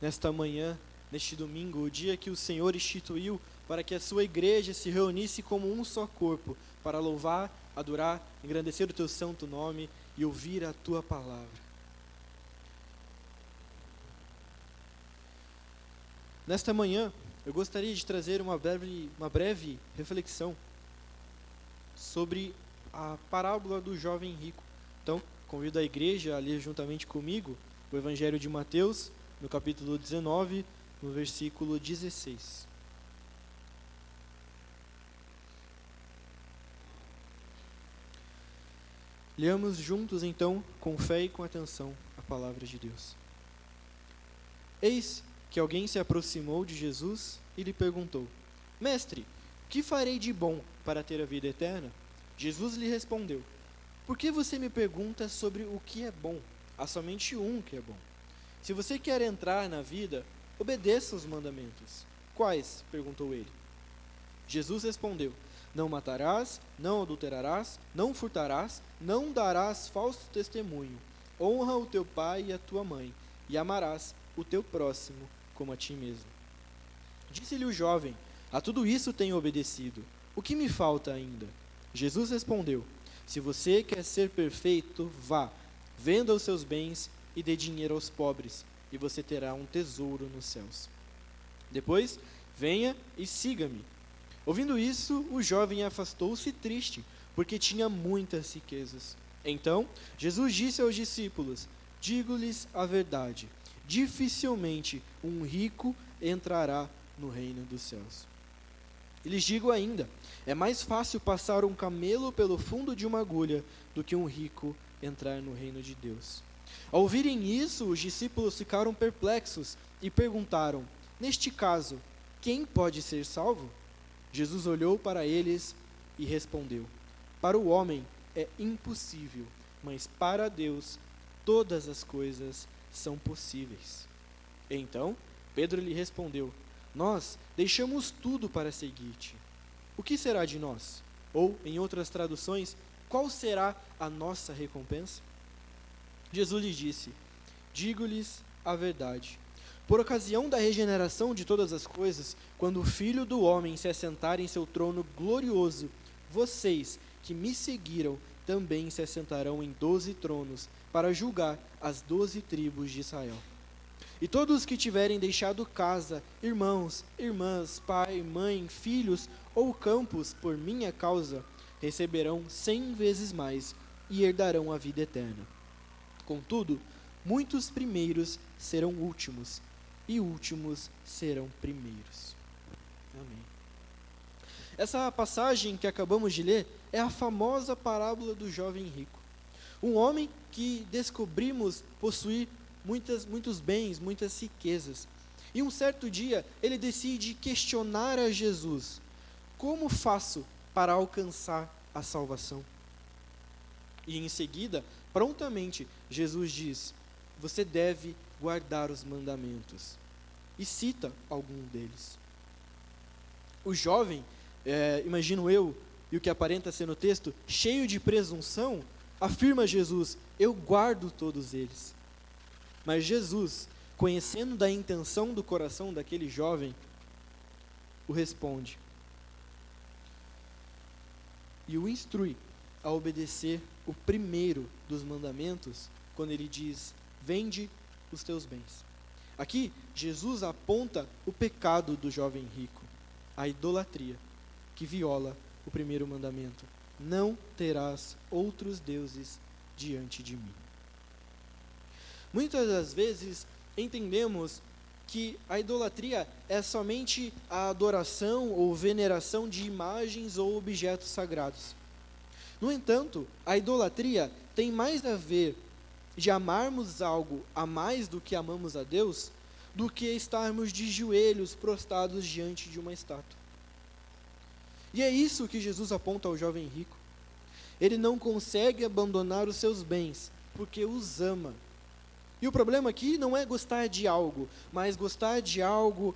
nesta manhã, neste domingo, o dia que o Senhor instituiu para que a sua igreja se reunisse como um só corpo, para louvar, adorar, engrandecer o teu santo nome e ouvir a tua palavra. Nesta manhã, eu gostaria de trazer uma breve reflexão sobre a parábola do jovem rico. Então, convido a igreja a ler juntamente comigo o Evangelho de Mateus, no capítulo 19, no versículo 16. Leamos juntos, então, com fé e com atenção, a palavra de Deus. Eis que alguém se aproximou de Jesus e lhe perguntou: Mestre, que farei de bom para ter a vida eterna? Jesus lhe respondeu: Por que você me pergunta sobre o que é bom? Há somente um que é bom. Se você quer entrar na vida, obedeça os mandamentos. Quais? Perguntou ele. Jesus respondeu: Não matarás, não adulterarás, não furtarás, não darás falso testemunho. Honra o teu pai e a tua mãe, e amarás o teu próximo como a ti mesmo. Disse-lhe o jovem: A tudo isso tenho obedecido. O que me falta ainda? Jesus respondeu: Se você quer ser perfeito, vá, venda os seus bens e dê dinheiro aos pobres, e você terá um tesouro nos céus. Depois, venha e siga-me. Ouvindo isso, o jovem afastou-se triste, porque tinha muitas riquezas. Então, Jesus disse aos discípulos: Digo-lhes a verdade, dificilmente um rico entrará no reino dos céus. E lhes digo ainda, é mais fácil passar um camelo pelo fundo de uma agulha do que um rico entrar no reino de Deus. Ao ouvirem isso, os discípulos ficaram perplexos e perguntaram: Neste caso, quem pode ser salvo? Jesus olhou para eles e respondeu: Para o homem é impossível, mas para Deus todas as coisas são possíveis. Então, Pedro lhe respondeu: Nós deixamos tudo para seguir-te. O que será de nós? Ou, em outras traduções, qual será a nossa recompensa? Jesus lhe disse: Digo-lhes a verdade. Por ocasião da regeneração de todas as coisas, quando o Filho do Homem se assentar em seu trono glorioso, vocês que me seguiram também se assentarão em 12 tronos para julgar as 12 tribos de Israel. E todos os que tiverem deixado casa, irmãos, irmãs, pai, mãe, filhos ou campos por minha causa, receberão 100 vezes mais e herdarão a vida eterna. Contudo, muitos primeiros serão últimos, e últimos serão primeiros. Amém. Essa passagem que acabamos de ler é a famosa parábola do jovem rico. Um homem que descobrimos possuir muitos bens, muitas riquezas. E um certo dia ele decide questionar a Jesus: Como faço para alcançar a salvação? E em seguida, prontamente, Jesus diz: Você deve guardar os mandamentos. E cita algum deles. O jovem, imagino eu, e o que aparenta ser no texto, cheio de presunção, afirma a Jesus: Eu guardo todos eles. Mas Jesus, conhecendo da intenção do coração daquele jovem, o responde e o instrui a obedecer o primeiro dos mandamentos, quando ele diz: Vende os teus bens. Aqui, Jesus aponta o pecado do jovem rico, a idolatria, que viola o primeiro mandamento: Não terás outros deuses diante de mim. Muitas das vezes entendemos que a idolatria é somente a adoração ou veneração de imagens ou objetos sagrados. No entanto, a idolatria tem mais a ver de amarmos algo a mais do que amamos a Deus, do que estarmos de joelhos prostrados diante de uma estátua. E é isso que Jesus aponta ao jovem rico. Ele não consegue abandonar os seus bens, porque os ama. E o problema aqui não é gostar de algo, mas gostar de algo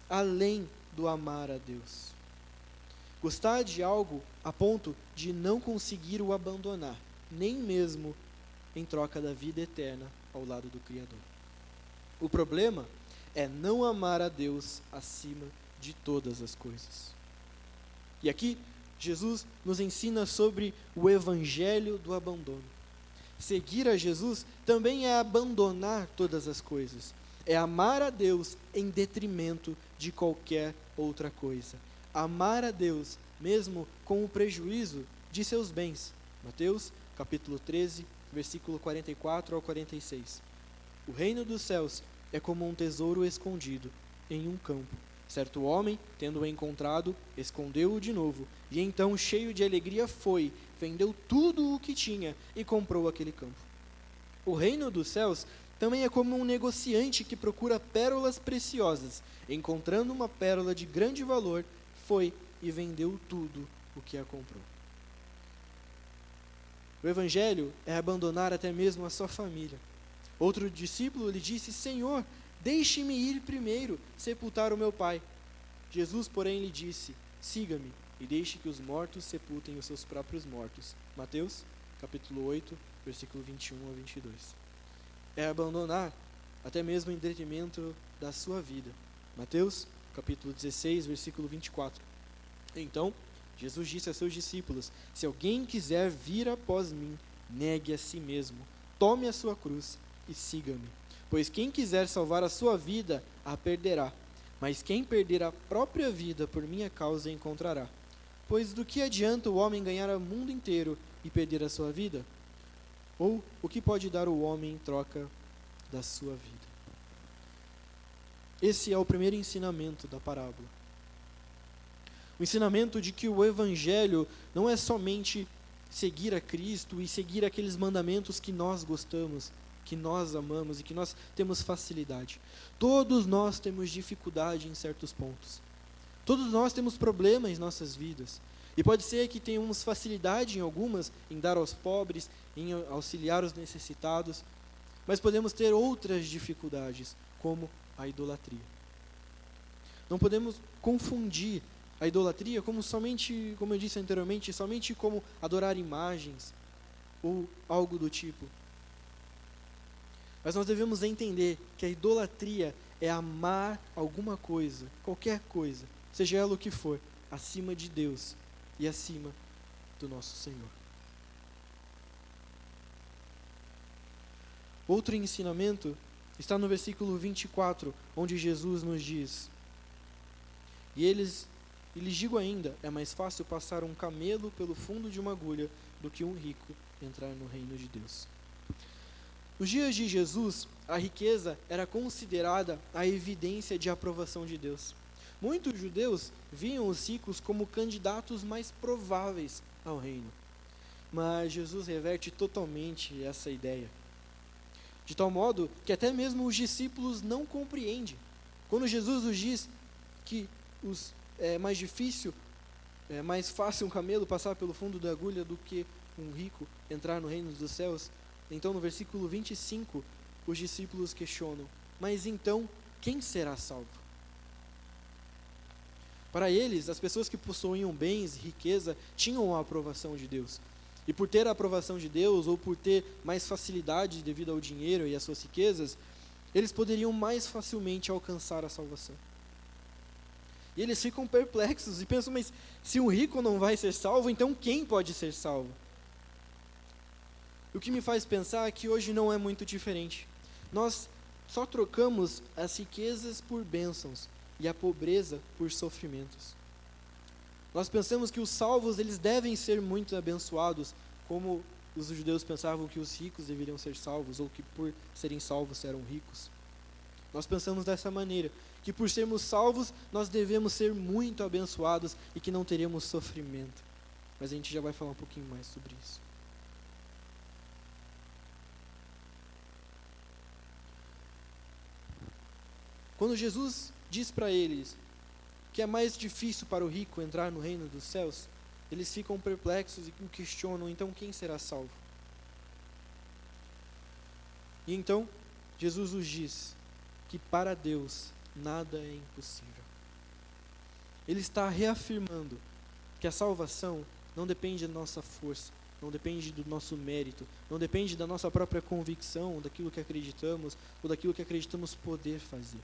além do amar a Deus. Gostar de algo a ponto de não conseguir o abandonar, nem mesmo em troca da vida eterna ao lado do Criador. O problema é não amar a Deus acima de todas as coisas. E aqui, Jesus nos ensina sobre o evangelho do abandono. Seguir a Jesus também é abandonar todas as coisas. É amar a Deus em detrimento de qualquer outra coisa. Amar a Deus mesmo com o prejuízo de seus bens. Mateus, capítulo 13, versículo 44 ao 46. O reino dos céus é como um tesouro escondido em um campo. Certo homem, tendo-o encontrado, escondeu-o de novo, e então, cheio de alegria, foi, vendeu tudo o que tinha e comprou aquele campo. O reino dos céus também é como um negociante que procura pérolas preciosas. Encontrando uma pérola de grande valor, foi e vendeu tudo o que a comprou. O evangelho é abandonar até mesmo a sua família. Outro discípulo lhe disse: Senhor, deixe-me ir primeiro sepultar o meu pai. Jesus, porém, lhe disse: siga-me e deixe que os mortos sepultem os seus próprios mortos. Mateus, capítulo 8, versículo 21 a 22. É abandonar até mesmo em detrimento da sua vida. Mateus, capítulo 16, versículo 24. Então, Jesus disse a seus discípulos: se alguém quiser vir após mim, negue a si mesmo, tome a sua cruz e siga-me. Pois quem quiser salvar a sua vida, a perderá. Mas quem perder a própria vida por minha causa, a encontrará. Pois do que adianta o homem ganhar o mundo inteiro e perder a sua vida? Ou o que pode dar o homem em troca da sua vida? Esse é o primeiro ensinamento da parábola. O ensinamento de que o evangelho não é somente seguir a Cristo e seguir aqueles mandamentos que nós gostamos, que nós amamos e que nós temos facilidade. Todos nós temos dificuldade em certos pontos. Todos nós temos problemas em nossas vidas. E pode ser que tenhamos facilidade em algumas, em dar aos pobres, em auxiliar os necessitados, mas podemos ter outras dificuldades, como a idolatria. Não podemos confundir a idolatria como somente, como eu disse anteriormente, somente como adorar imagens ou algo do tipo. Mas nós devemos entender que a idolatria é amar alguma coisa, qualquer coisa, seja ela o que for, acima de Deus e acima do nosso Senhor. Outro ensinamento está no versículo 24, onde Jesus nos diz: E lhes digo ainda, é mais fácil passar um camelo pelo fundo de uma agulha do que um rico entrar no reino de Deus. Nos dias de Jesus, a riqueza era considerada a evidência de aprovação de Deus. Muitos judeus viam os ricos como candidatos mais prováveis ao reino. Mas Jesus reverte totalmente essa ideia. De tal modo que até mesmo os discípulos não compreendem. Quando Jesus nos diz que é mais difícil, é mais fácil um camelo passar pelo fundo da agulha do que um rico entrar no reino dos céus, então no versículo 25, os discípulos questionam: mas então, quem será salvo? Para eles, as pessoas que possuíam bens e riqueza tinham a aprovação de Deus. E por ter a aprovação de Deus, ou por ter mais facilidade devido ao dinheiro e às suas riquezas, eles poderiam mais facilmente alcançar a salvação. E eles ficam perplexos e pensam: mas se um rico não vai ser salvo, então quem pode ser salvo? O que me faz pensar é que hoje não é muito diferente. Nós só trocamos as riquezas por bênçãos e a pobreza por sofrimentos. Nós pensamos que os salvos eles devem ser muito abençoados, como os judeus pensavam que os ricos deveriam ser salvos, ou que por serem salvos eram ricos. Nós pensamos dessa maneira, que por sermos salvos, nós devemos ser muito abençoados e que não teremos sofrimento. Mas a gente já vai falar um pouquinho mais sobre isso. Quando Jesus diz para eles que é mais difícil para o rico entrar no reino dos céus, eles ficam perplexos e questionam: então quem será salvo? E então, Jesus nos diz que para Deus nada é impossível. Ele está reafirmando que a salvação não depende da nossa força, não depende do nosso mérito, não depende da nossa própria convicção, daquilo que acreditamos, ou daquilo que acreditamos poder fazer.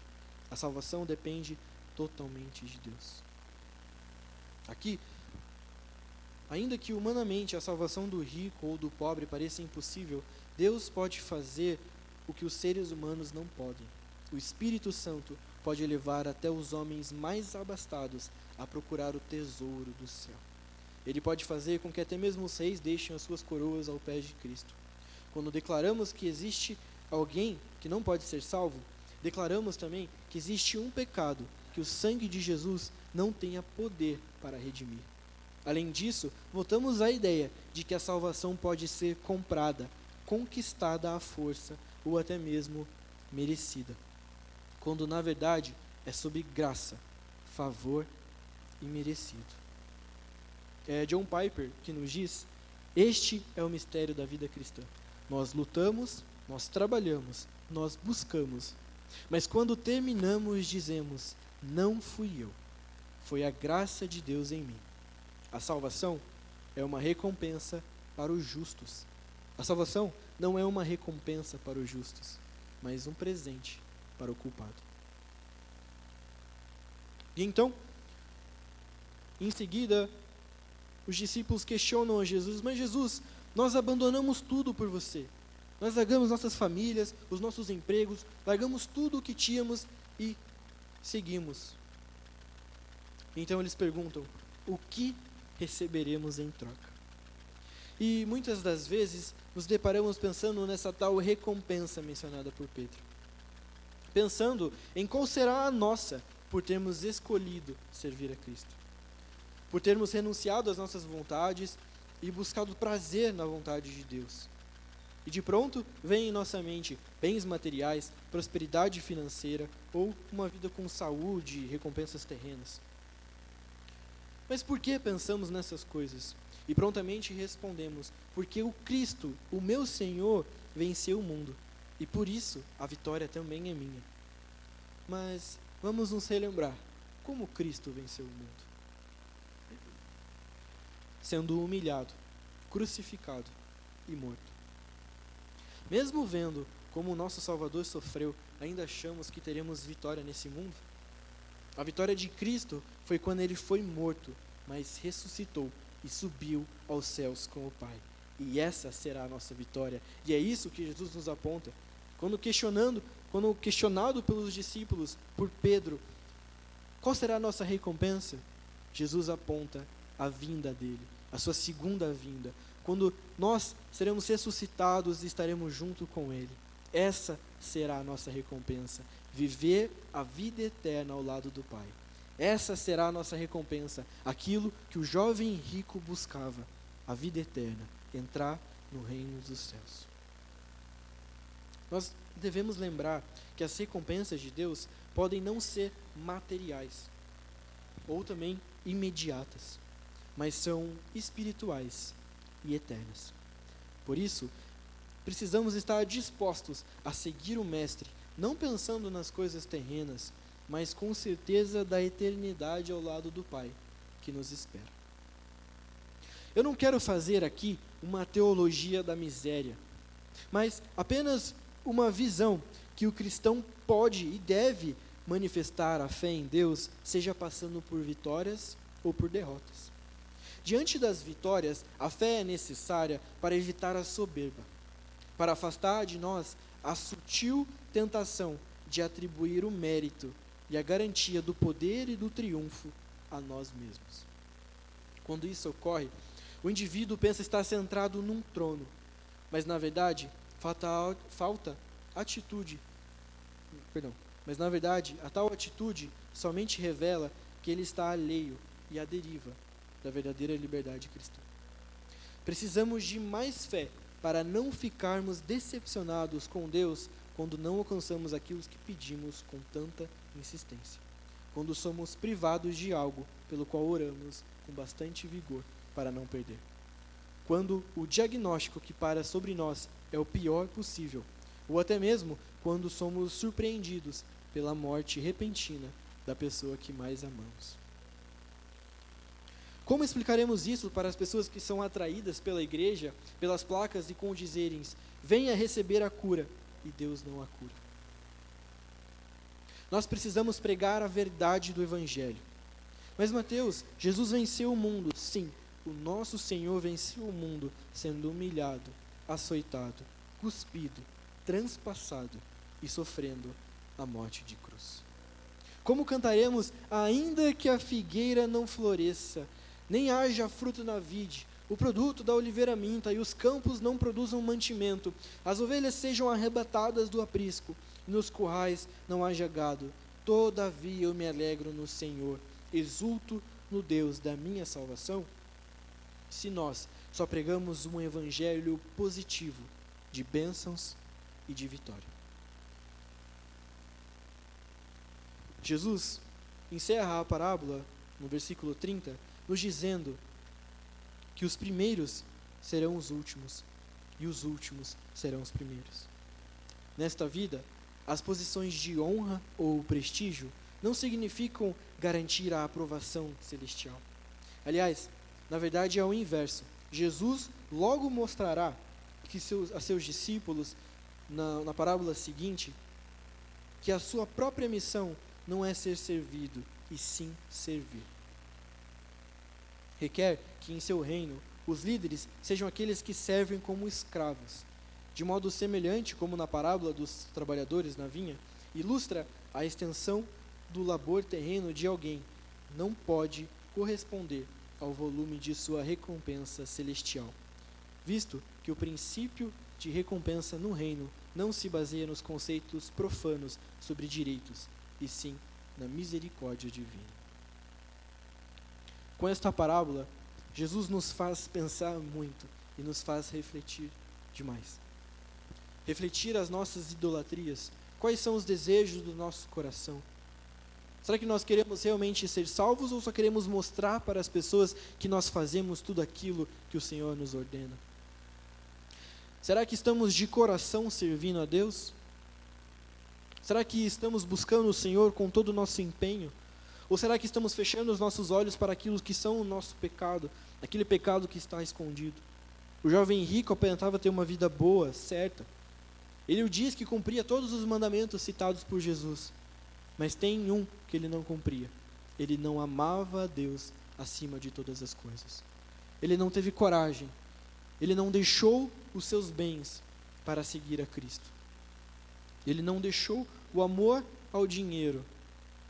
A salvação depende totalmente de Deus. Aqui, ainda que humanamente a salvação do rico ou do pobre pareça impossível, Deus pode fazer o que os seres humanos não podem. O Espírito Santo pode levar até os homens mais abastados a procurar o tesouro do céu. Ele pode fazer com que até mesmo os reis deixem as suas coroas ao pé de Cristo. Quando declaramos que existe alguém que não pode ser salvo, declaramos também que existe um pecado que o sangue de Jesus não tenha poder para redimir. Além disso, voltamos à ideia de que a salvação pode ser comprada, conquistada à força ou até mesmo merecida, quando na verdade é sob graça, favor e merecido. É John Piper que nos diz: este é o mistério da vida cristã. Nós lutamos, nós trabalhamos, nós buscamos, mas quando terminamos dizemos: não fui eu, foi a graça de Deus em mim. A salvação é uma recompensa para os justos. A salvação não é uma recompensa para os justos, mas um presente para o culpado. E então, em seguida, os discípulos questionam a Jesus: mas Jesus, nós abandonamos tudo por você. Nós largamos nossas famílias, os nossos empregos, largamos tudo o que tínhamos e seguimos. Então eles perguntam: o que receberemos em troca? E muitas das vezes nos deparamos pensando nessa tal recompensa mencionada por Pedro, pensando em qual será a nossa por termos escolhido servir a Cristo, por termos renunciado às nossas vontades e buscado prazer na vontade de Deus. E de pronto vem em nossa mente bens materiais, prosperidade financeira ou uma vida com saúde e recompensas terrenas. Mas por que pensamos nessas coisas? E prontamente respondemos: porque o Cristo, o meu Senhor, venceu o mundo, e por isso a vitória também é minha. Mas vamos nos relembrar: como Cristo venceu o mundo? Sendo humilhado, crucificado e morto. Mesmo vendo como o nosso Salvador sofreu, ainda achamos que teremos vitória nesse mundo? A vitória de Cristo foi quando ele foi morto, mas ressuscitou e subiu aos céus com o Pai. E essa será a nossa vitória. E é isso que Jesus nos aponta. Quando questionado pelos discípulos, por Pedro, qual será a nossa recompensa? Jesus aponta a vinda dele, a sua segunda vinda, quando nós seremos ressuscitados e estaremos junto com ele. Essa será a nossa recompensa, viver a vida eterna ao lado do Pai. Essa será a nossa recompensa, aquilo que o jovem rico buscava, a vida eterna, entrar no reino dos céus. Nós devemos lembrar que as recompensas de Deus podem não ser materiais, ou também imediatas, mas são espirituais e eternas. Por isso, precisamos estar dispostos a seguir o Mestre, não pensando nas coisas terrenas, mas com certeza da eternidade ao lado do Pai, que nos espera. Eu não quero fazer aqui uma teologia da miséria, mas apenas uma visão que o cristão pode e deve manifestar a fé em Deus, seja passando por vitórias ou por derrotas. Diante das vitórias, a fé é necessária para evitar a soberba, para afastar de nós a sutil tentação de atribuir o mérito e a garantia do poder e do triunfo a nós mesmos. Quando isso ocorre, o indivíduo pensa estar centrado num trono, mas na verdade, a tal atitude somente revela que ele está alheio e à deriva da verdadeira liberdade cristã. Precisamos de mais fé para não ficarmos decepcionados com Deus quando não alcançamos aquilo que pedimos com tanta insistência, quando somos privados de algo pelo qual oramos com bastante vigor para não perder, quando o diagnóstico que para sobre nós é o pior possível, ou até mesmo quando somos surpreendidos pela morte repentina da pessoa que mais amamos. Como explicaremos isso para as pessoas que são atraídas pela igreja, pelas placas e com dizerem: venha receber a cura, e Deus não a cura? Nós precisamos pregar a verdade do Evangelho. Mas Mateus, Jesus venceu o mundo. Sim, o nosso Senhor venceu o mundo, sendo humilhado, açoitado, cuspido, transpassado e sofrendo a morte de cruz. Como cantaremos, ainda que a figueira não floresça, nem haja fruto na vide, o produto da oliveira minta, e os campos não produzam mantimento, as ovelhas sejam arrebatadas do aprisco, e nos currais não haja gado, todavia eu me alegro no Senhor, exulto no Deus da minha salvação. Se nós só pregamos um evangelho positivo, de bênçãos e de vitória. Jesus encerra a parábola, no versículo 30, nos dizendo que os primeiros serão os últimos e os últimos serão os primeiros. Nesta vida, as posições de honra ou prestígio não significam garantir a aprovação celestial. Aliás, na verdade é o inverso. Jesus logo mostrará a seus discípulos, na parábola seguinte, que a sua própria missão não é ser servido, e sim servir. Requer que em seu reino os líderes sejam aqueles que servem como escravos. De modo semelhante, como na parábola dos trabalhadores na vinha, ilustra a extensão do labor terreno de alguém, não pode corresponder ao volume de sua recompensa celestial, visto que o princípio de recompensa no reino não se baseia nos conceitos profanos sobre direitos, e sim na misericórdia divina. Com esta parábola, Jesus nos faz pensar muito e nos faz refletir demais. Refletir as nossas idolatrias. Quais são os desejos do nosso coração? Será que nós queremos realmente ser salvos ou só queremos mostrar para as pessoas que nós fazemos tudo aquilo que o Senhor nos ordena? Será que estamos de coração servindo a Deus? Será que estamos buscando o Senhor com todo o nosso empenho? Ou será que estamos fechando os nossos olhos para aquilo que são o nosso pecado, aquele pecado que está escondido? O jovem rico aparentava ter uma vida boa, certa. Ele diz que cumpria todos os mandamentos citados por Jesus, mas tem um que ele não cumpria. Ele não amava a Deus acima de todas as coisas. Ele não teve coragem. Ele não deixou os seus bens para seguir a Cristo. Ele não deixou o amor ao dinheiro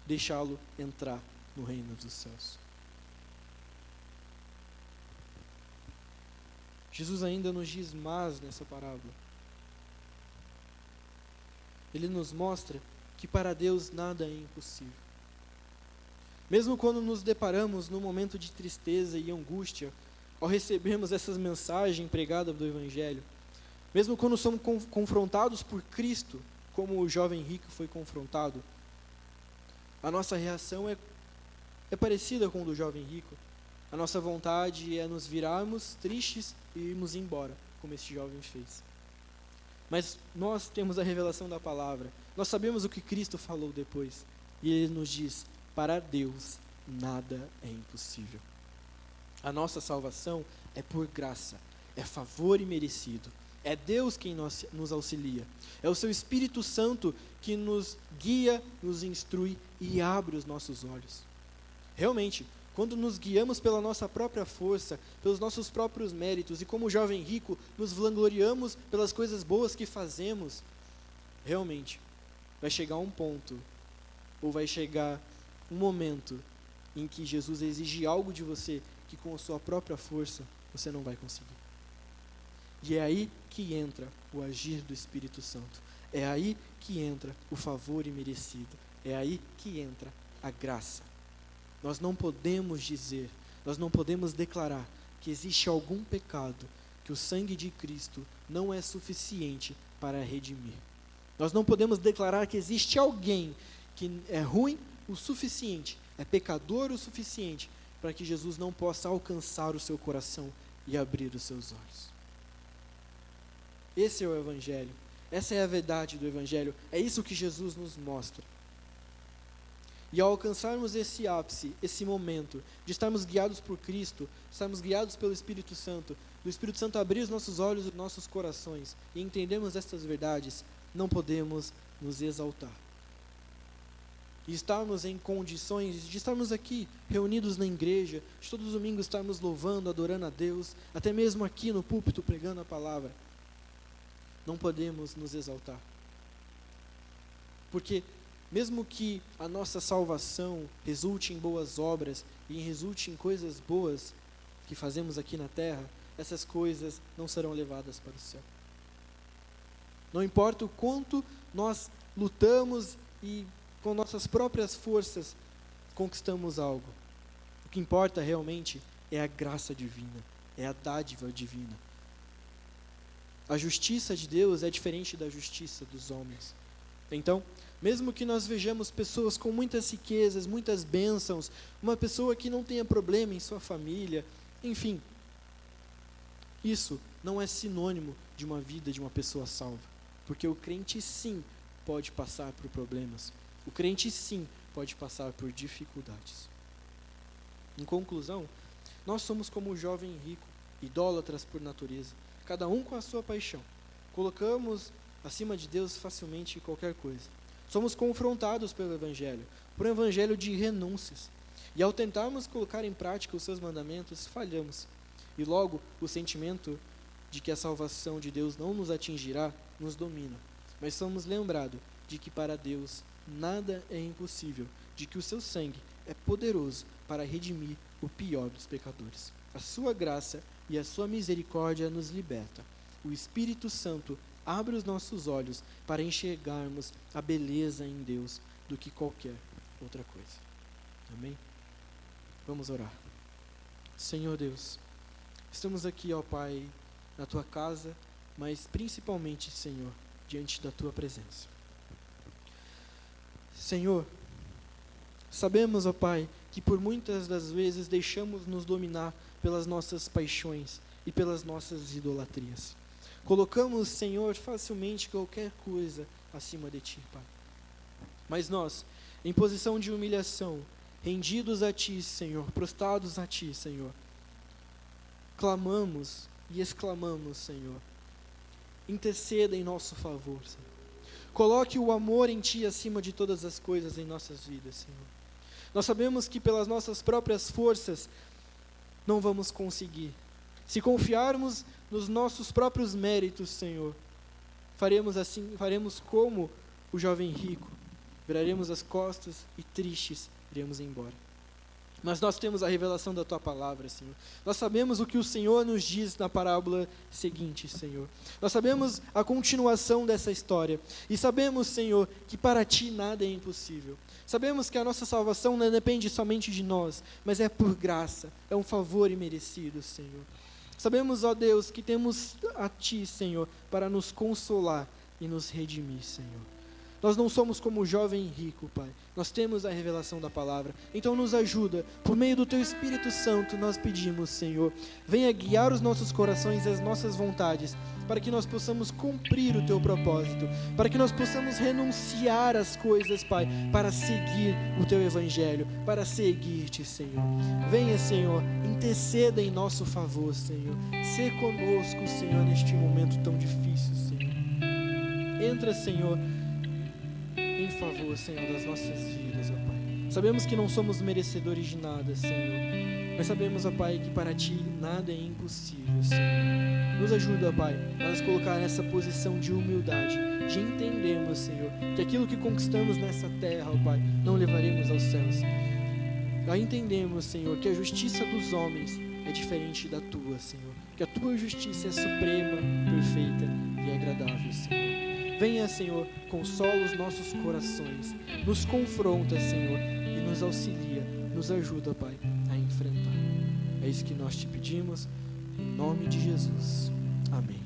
deixá-lo entrar no reino dos céus. Jesus ainda nos diz mais nessa parábola. Ele nos mostra que para Deus nada é impossível. Mesmo quando nos deparamos num momento de tristeza e angústia, ao recebermos essas mensagens pregadas do Evangelho, mesmo quando somos confrontados por Cristo, como o jovem rico foi confrontado, a nossa reação é parecida com a do jovem rico. A nossa vontade é nos virarmos tristes e irmos embora, como esse jovem fez. Mas nós temos a revelação da palavra, nós sabemos o que Cristo falou depois, e Ele nos diz, para Deus nada é impossível. A nossa salvação é por graça, é favor imerecido. É Deus quem nos auxilia. É o seu Espírito Santo que nos guia, nos instrui e abre os nossos olhos. Realmente, quando nos guiamos pela nossa própria força, pelos nossos próprios méritos, e como o jovem rico, nos vangloriamos pelas coisas boas que fazemos, realmente, vai chegar um ponto, ou vai chegar um momento, em que Jesus exige algo de você, que com a sua própria força, você não vai conseguir. E é aí que entra o agir do Espírito Santo. É aí que entra o favor imerecido. É aí que entra a graça. Nós não podemos dizer, nós não podemos declarar que existe algum pecado que o sangue de Cristo não é suficiente para redimir. Nós não podemos declarar que existe alguém que é ruim o suficiente, é pecador o suficiente, para que Jesus não possa alcançar o seu coração e abrir os seus olhos. Esse é o Evangelho. Essa é a verdade do Evangelho. É isso que Jesus nos mostra. E ao alcançarmos esse ápice, esse momento, de estarmos guiados por Cristo, estarmos guiados pelo Espírito Santo, do Espírito Santo abrir os nossos olhos e os nossos corações, e entendermos estas verdades, não podemos nos exaltar. e estarmos em condições de estarmos aqui, reunidos na igreja, de todos os domingos estarmos louvando, adorando a Deus, até mesmo aqui no púlpito pregando a palavra, não podemos nos exaltar. Porque mesmo que a nossa salvação resulte em boas obras e resulte em coisas boas que fazemos aqui na terra, essas coisas não serão levadas para o céu. Não importa o quanto nós lutamos e com nossas próprias forças conquistamos algo. O que importa realmente é a graça divina, é a dádiva divina. A justiça de Deus é diferente da justiça dos homens. Então, mesmo que nós vejamos pessoas com muitas riquezas, muitas bênçãos, uma pessoa que não tenha problema em sua família, enfim, isso não é sinônimo de uma vida de uma pessoa salva. Porque o crente sim pode passar por problemas. O crente sim pode passar por dificuldades. Em conclusão, nós somos como o jovem rico, idólatras por natureza, cada um com a sua paixão. Colocamos acima de Deus facilmente qualquer coisa. Somos confrontados pelo Evangelho, por um Evangelho de renúncias. E ao tentarmos colocar em prática os seus mandamentos, falhamos. E logo o sentimento de que a salvação de Deus não nos atingirá, nos domina. Mas somos lembrados de que para Deus nada é impossível, de que o seu sangue é poderoso para redimir o pior dos pecadores. A sua graça e a sua misericórdia nos liberta. O Espírito Santo abre os nossos olhos para enxergarmos a beleza em Deus do que qualquer outra coisa. Amém? Vamos orar. Senhor Deus, estamos aqui, ó Pai, na Tua casa, mas principalmente, Senhor, diante da Tua presença. Senhor, sabemos, ó Pai, que por muitas das vezes deixamos nos dominar pelas nossas paixões e pelas nossas idolatrias. Colocamos, Senhor, facilmente qualquer coisa acima de Ti, Pai. Mas nós, em posição de humilhação, rendidos a Ti, Senhor, prostrados a Ti, Senhor, clamamos e exclamamos, Senhor, interceda em nosso favor, Senhor. Coloque o amor em Ti acima de todas as coisas em nossas vidas, Senhor. Nós sabemos que pelas nossas próprias forças não vamos conseguir. Se confiarmos nos nossos próprios méritos, Senhor, faremos assim, faremos como o jovem rico, viraremos as costas e tristes iremos embora. Mas nós temos a revelação da Tua palavra, Senhor. Nós sabemos o que o Senhor nos diz na parábola seguinte, Senhor. Nós sabemos a continuação dessa história. E sabemos, Senhor, que para Ti nada é impossível. Sabemos que a nossa salvação não depende somente de nós, mas é por graça, é um favor imerecido, Senhor. Sabemos, ó Deus, que temos a Ti, Senhor, para nos consolar e nos redimir, Senhor. Nós não somos como o jovem rico, Pai. Nós temos a revelação da palavra. Então nos ajuda. Por meio do Teu Espírito Santo, nós pedimos, Senhor, venha guiar os nossos corações e as nossas vontades, para que nós possamos cumprir o Teu propósito, para que nós possamos renunciar às coisas, Pai, para seguir o Teu Evangelho, para seguir-Te, Senhor. Venha, Senhor, interceda em nosso favor, Senhor. Sê conosco, Senhor, neste momento tão difícil, Senhor. Entra, Senhor, em favor, Senhor, das nossas vidas, ó Pai. Sabemos que não somos merecedores de nada, Senhor, mas sabemos, ó Pai, que para Ti nada é impossível, Senhor. Nos ajuda, ó Pai, a nos colocar nessa posição de humildade, de entendermos, Senhor, que aquilo que conquistamos nessa terra, ó Pai, não levaremos aos céus. A entendemos, Senhor, que a justiça dos homens é diferente da Tua, Senhor, que a Tua justiça é suprema, perfeita e agradável, Senhor. Venha, Senhor, consola os nossos corações, nos confronta, Senhor, e nos auxilia, nos ajuda, Pai, a enfrentar. É isso que nós Te pedimos, em nome de Jesus. Amém.